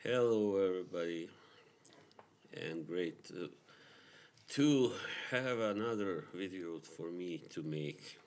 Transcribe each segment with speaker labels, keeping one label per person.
Speaker 1: Hello, everybody, and great to have another video for me to make.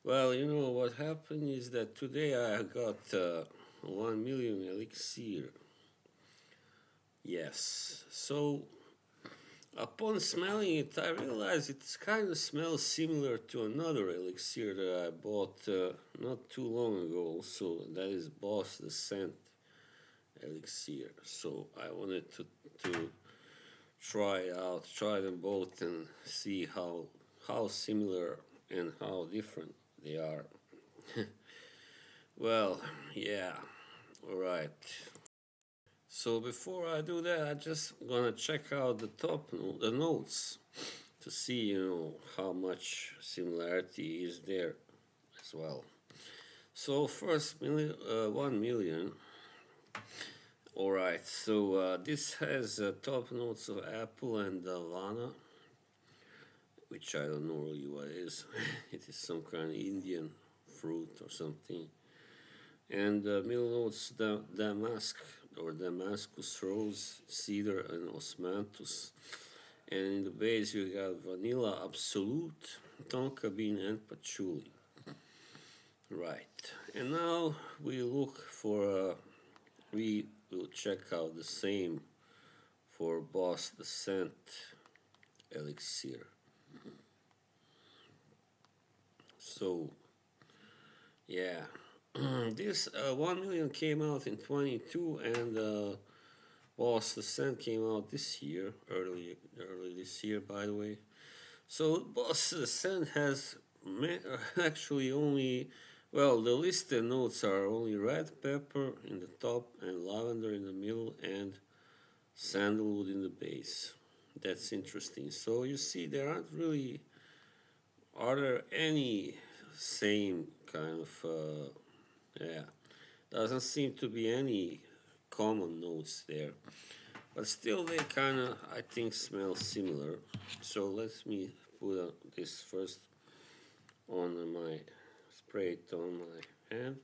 Speaker 1: Well, you know what happened is that today I got 1 million elixir. Yes, so upon smelling it, I realized it kind of smells similar to another elixir that I bought not too long ago. Also, that is Boss the Scent elixir. So I wanted to try them both and see how similar and how different they are. Well, yeah, all right. So before I do that, I just gonna check out the notes to see how much similarity is there as well. So first 1 million. All right, so this has top notes of apple and Havana, which I don't know really what it is. It is some kind of Indian fruit or something. And middle notes damask or Damascus rose, cedar, and osmanthus. And in the base you got vanilla absolute, tonka bean, and patchouli. Right, and now we look for we will check out the same for Boss the Scent elixir. So, yeah, this 1 million came out in 22, and Boss the Scent came out this year, early this year, by the way. So, Boss the Scent has actually only, well, the listed notes are only red pepper in the top, and lavender in the middle, and sandalwood in the base. That's interesting. So, you see, there aren't really, are there any same kind of, yeah, doesn't seem to be any common notes there. But still, they kind of, I think, smell similar. So let me put this first on my, spray it on my hand.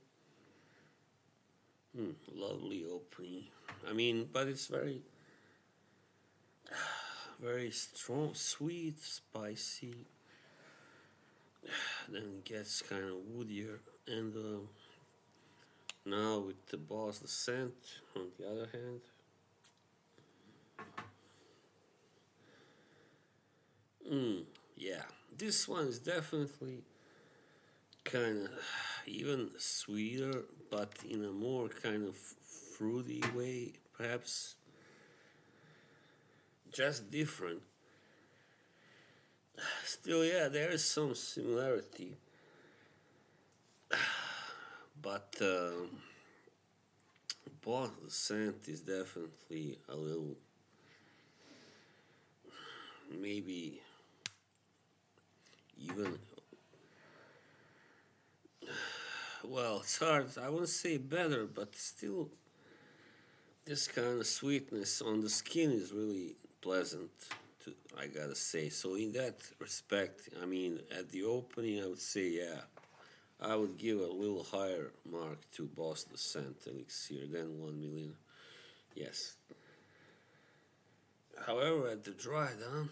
Speaker 1: Lovely opening. I mean, but it's very, very strong, sweet, spicy. Then it gets kind of woodier. And now with the Boss the Scent on the other hand. Yeah, this one is definitely kind of even sweeter, but in a more kind of fruity way, perhaps just different. Still, yeah, there is some similarity, but both the scent is definitely a little, maybe even, well, it's hard. I wouldn't say better, but still, this kind of sweetness on the skin is really pleasant, I gotta say. So in that respect, I mean, at the opening, I would say, yeah, I would give a little higher mark to Boss the Scent elixir than 1 million. Yes. However, at the dry down,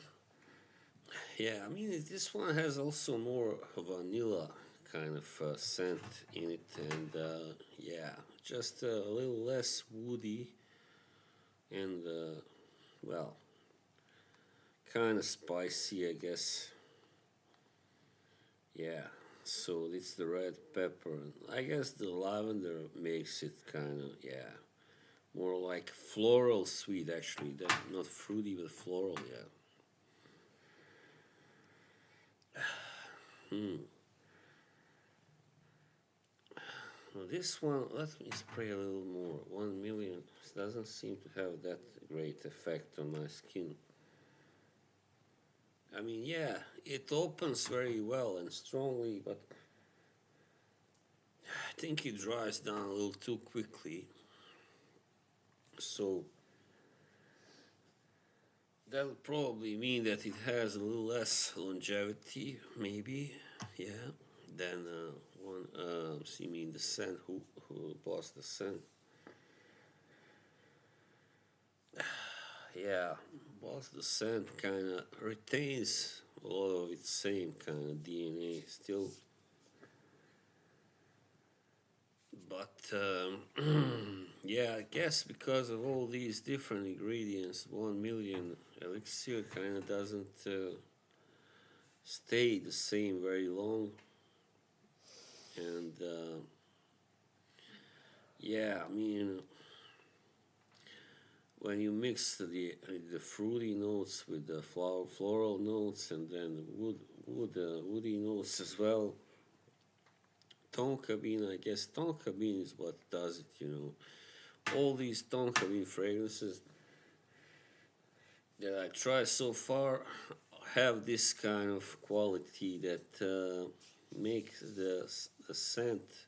Speaker 1: yeah, I mean, this one has also more vanilla kind of scent in it, and yeah, just a little less woody, and well, kind of spicy, I guess. Yeah, so it's the red pepper. I guess the lavender makes it kind of, yeah, more like floral sweet actually. That not fruity but floral, yeah. Now this one, let me spray a little more. 1 million doesn't seem to have that great effect on my skin. I mean, yeah, it opens very well and strongly, but I think it dries down a little too quickly. So that would probably mean that it has a little less longevity, maybe, yeah, than one. You mean the scent? Who bought the scent? Yeah, but the scent kind of retains a lot of its same kind of DNA still. But yeah, I guess because of all these different ingredients, 1 million elixir kind of doesn't stay the same very long. And yeah, I mean, when you mix the fruity notes with the floral notes and then the woody notes as well, tonka bean, I guess tonka bean is what does it, you know. All these tonka bean fragrances that I tried so far have this kind of quality that makes the scent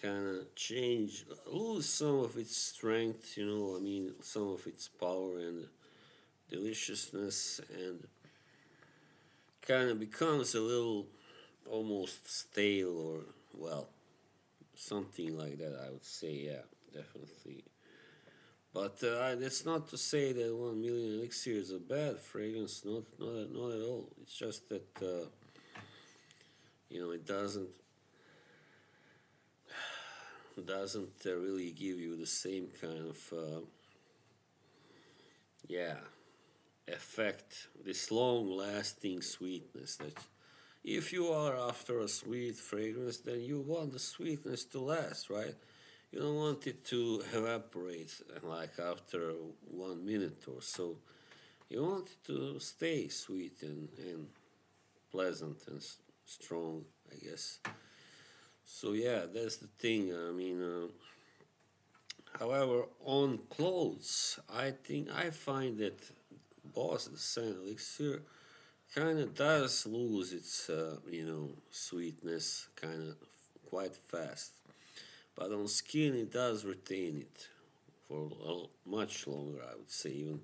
Speaker 1: kind of change, lose some of its strength, you know, I mean, some of its power and deliciousness, and kind of becomes a little almost stale or, well, something like that, I would say, yeah, definitely. But that's not to say that 1 million elixir is a bad fragrance, not at all. It's just that, you know, it doesn't really give you the same kind of yeah effect, this long lasting sweetness. That if you are after a sweet fragrance, then you want the sweetness to last, right? You don't want it to evaporate like after 1 minute or so. You want it to stay sweet and pleasant and strong, I guess. So yeah, that's the thing. I mean, however, on clothes, I find that Boss the Scent Elixir kind of does lose its sweetness kind of quite fast. But on skin, it does retain it for much longer, I would say even.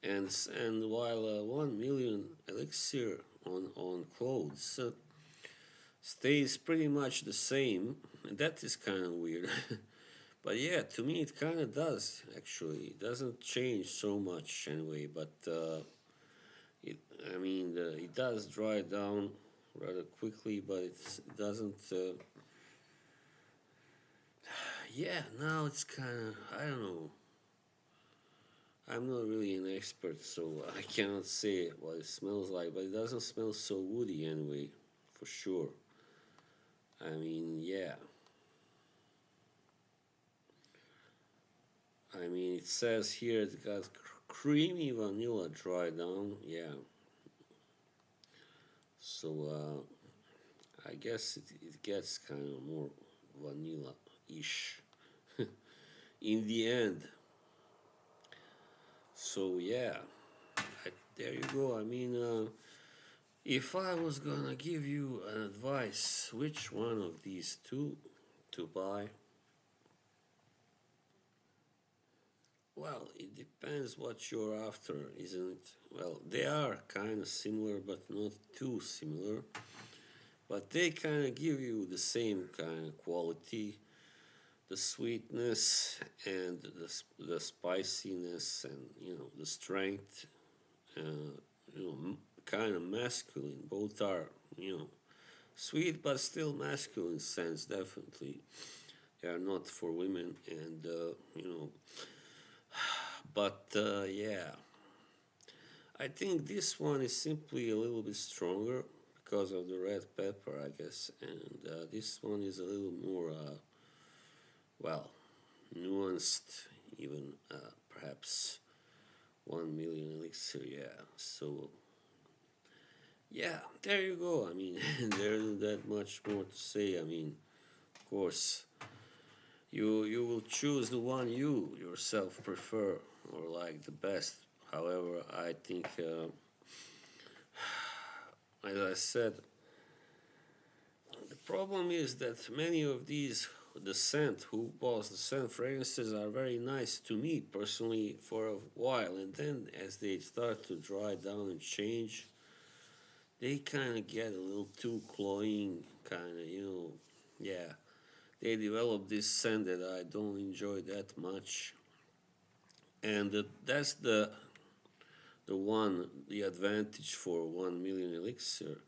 Speaker 1: And while 1 million elixir on clothes stays pretty much the same, and that is kind of weird. But yeah, to me it kind of does actually. It doesn't change so much anyway, but it I mean it does dry down rather quickly, but it doesn't. Yeah, now it's kind of, I don't know. I'm not really an expert, so I cannot say what it smells like, but it doesn't smell so woody anyway, for sure. I mean, yeah. I mean, it says here it's got creamy vanilla dry down, yeah. So I guess it gets kind of more vanilla-ish in the end. So yeah, there you go. I mean, if I was gonna give you an advice, which one of these two to buy? Well, it depends what you're after, isn't it? Well, they are kind of similar, but not too similar. But they kind of give you the same kind of quality, the sweetness and the spiciness and, you know, the strength, kind of masculine. Both are, you know, sweet but still masculine sense, definitely. They are not for women, and, but yeah, I think this one is simply a little bit stronger because of the red pepper, I guess, and this one is a little more, well, nuanced, even perhaps 1 million elixir, yeah. So, yeah, there you go. I mean, there isn't that much more to say. I mean, of course, you will choose the one you yourself prefer or like the best. However, I think, as I said, the problem is that many of these who bought the scent fragrances are very nice to me personally for a while, and then as they start to dry down and change, they kind of get a little too cloying, kind of, yeah. They develop this scent that I don't enjoy that much, and that's the advantage for 1 million elixir.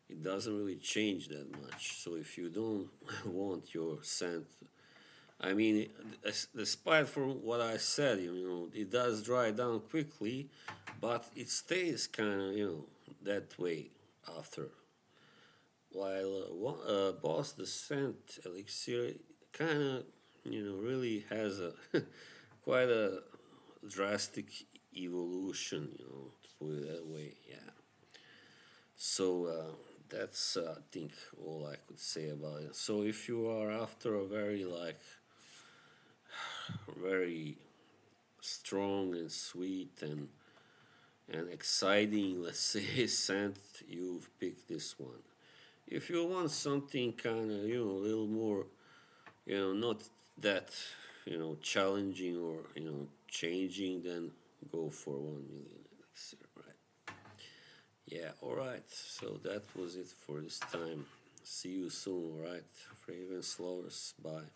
Speaker 1: It doesn't really change that much. So if you don't want your scent, I mean, despite from what I said, it does dry down quickly, but it stays kind of, that way after. While Boss the Scent Elixir kind of, really has a quite a drastic evolution, to put it that way. Yeah. So that's I think all I could say about it. So if you are after a very very strong and sweet and exciting, let's say, scent, you've picked this one. If you want something kind of, a little more, not that, challenging or, changing, then go for 1 million elixir, right? Yeah, all right. So that was it for this time. See you soon, all right? Raven Slowers, bye.